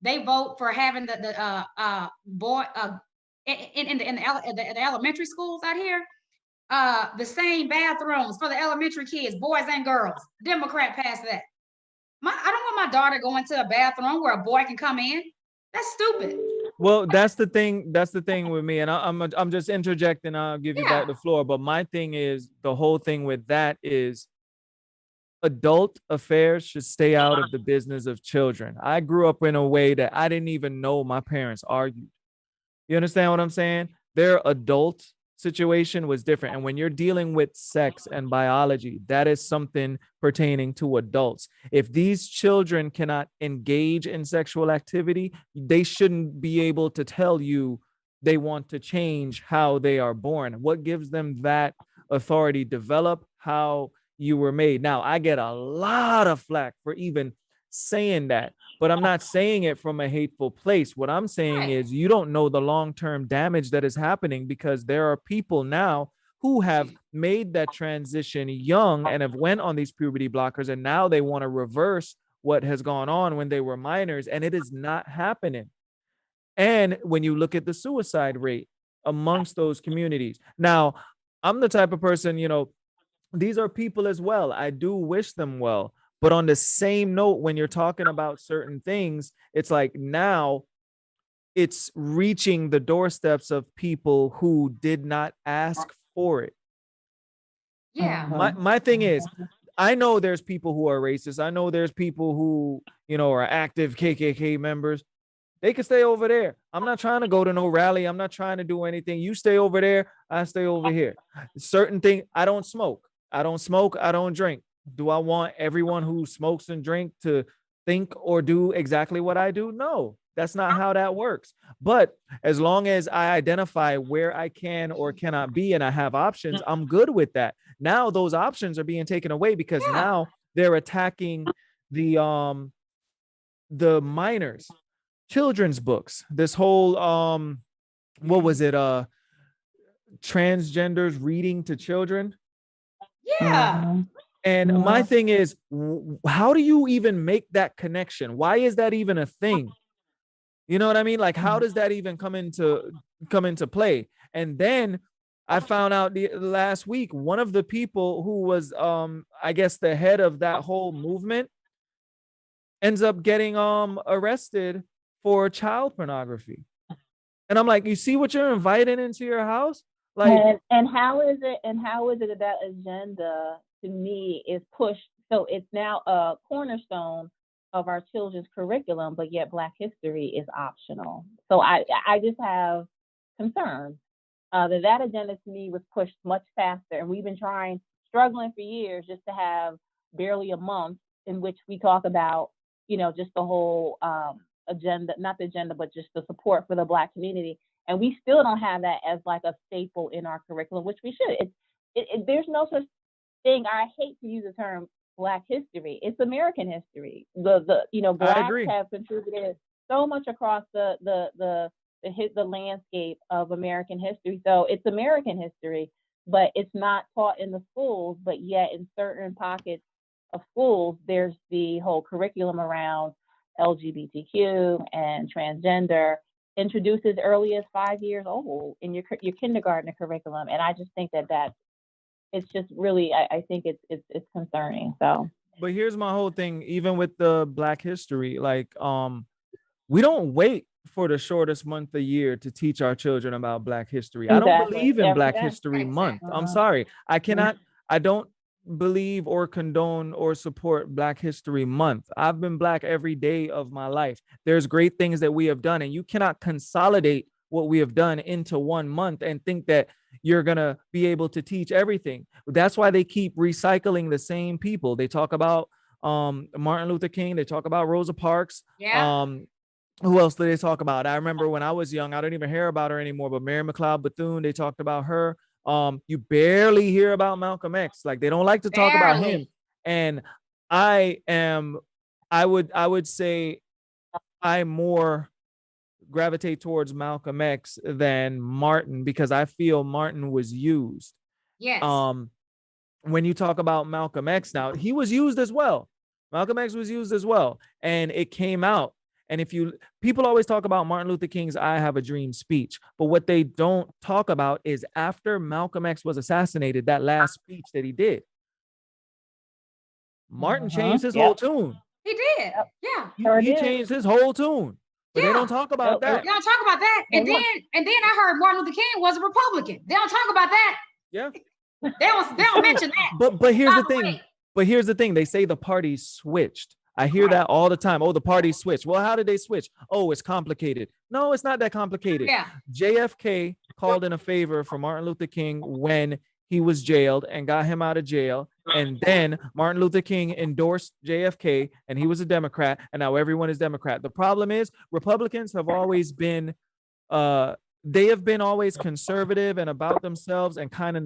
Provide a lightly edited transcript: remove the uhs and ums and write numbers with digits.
they vote for having the boy in the elementary schools out here, the same bathrooms for the elementary kids, boys and girls. Democrat passed that. I don't want my daughter going to a bathroom where a boy can come in. That's stupid. Well, that's the thing. That's the thing with me, and I'm just interjecting. I'll give you back Yeah. the floor. But my thing is, the whole thing with that is adult affairs should stay out of the business of children. I grew up in a way that I didn't even know my parents argued. You understand what I'm saying? Their adult situation was different. And when you're dealing with sex and biology, that is something pertaining to adults. If these children cannot engage in sexual activity, they shouldn't be able to tell you they want to change how they are born. What gives them that authority? Develop how you were made. Now, I get a lot of flack for even saying that, but I'm not saying it from a hateful place. What I'm saying Right. is you don't know the long-term damage that is happening, because there are people now who have made that transition young and have went on these puberty blockers, and now they want to reverse what has gone on when they were minors, and it is not happening. And when you look at the suicide rate amongst those communities, now I'm the type of person, these are people as well. I do wish them well. But on the same note, when you're talking about certain things, it's like now it's reaching the doorsteps of people who did not ask for it. Yeah. My thing is, I know there's people who are racist. I know there's people who, are active KKK members. They can stay over there. I'm not trying to go to no rally. I'm not trying to do anything. You stay over there. I stay over here. Certain thing. I don't smoke. I don't smoke. I don't drink. Do I want everyone who smokes and drink to think or do exactly what I do? No, that's not how that works. But as long as I identify where I can or cannot be and I have options, I'm good with that. Now those options are being taken away because Yeah. now they're attacking the minors, children's books, this whole what was it, transgenders reading to children. Yeah. And my thing is, how do you even make that connection? Why is that even a thing? You know what I mean? Like, how does that even come into play? And then I found out last week, one of the people who was I guess the head of that whole movement ends up getting arrested for child pornography. And I'm like, you see what you're inviting into your house? Like, and how is it that agenda to me is pushed? So it's now a cornerstone of our children's curriculum, but yet Black history is optional. So I just have concerns that agenda to me was pushed much faster, and we've been struggling for years just to have barely a month in which we talk about, just the whole agenda, not the agenda, but just the support for the Black community. And we still don't have that as like a staple in our curriculum, which we should. There's no such thing. I hate to use the term Black history. It's American history. Blacks have contributed so much across the landscape of American history. So it's American history, but it's not taught in the schools. But yet, in certain pockets of schools, there's the whole curriculum around LGBTQ and transgender introduced as early as 5 years old in your kindergarten curriculum. And I just think that it's just really, I think it's concerning. So, but here's my whole thing. Even with the Black history, like, we don't wait for the shortest month a year to teach our children about Black history. I don't believe in Black History Month. I'm sorry. I don't believe or condone or support Black History Month. I've been Black every day of my life. There's great things that we have done, and you cannot consolidate what we have done into 1 month and think that you're going to be able to teach everything. That's why they keep recycling the same people. They talk about Martin Luther King. They talk about Rosa Parks. Yeah. Who else do they talk about? I remember when I was young, I don't even hear about her anymore, but Mary McLeod Bethune, they talked about her. You barely hear about Malcolm X. Like, they don't like to talk about him. And I would say I more gravitate towards Malcolm X than Martin, because I feel Martin was used. Yes. When you talk about Malcolm X, now he was used as well. Malcolm X was used as well, and it came out. And if you people always talk about Martin Luther King's I Have a Dream speech, but what they don't talk about is after Malcolm X was assassinated, that last speech that he did, Martin changed his whole tune. He did. Yep. Yeah. Sure He did. changed his whole tune. But they Yeah. don't talk about Nope. that. They don't talk about that. And Well, then I heard Martin Luther King was a Republican. They don't talk about that. Yeah. They don't mention that. But here's By the the thing. way. But here's the thing. They say the parties switched. I hear that all the time. Oh, the parties switched. Well, how did they switch? Oh, it's complicated. No, it's not that complicated. Yeah. JFK called in a favor for Martin Luther King when he was jailed and got him out of jail. And then Martin Luther King endorsed JFK and he was a Democrat. And now everyone is Democrat. The problem is Republicans have always been, they have been always conservative and about themselves and kind of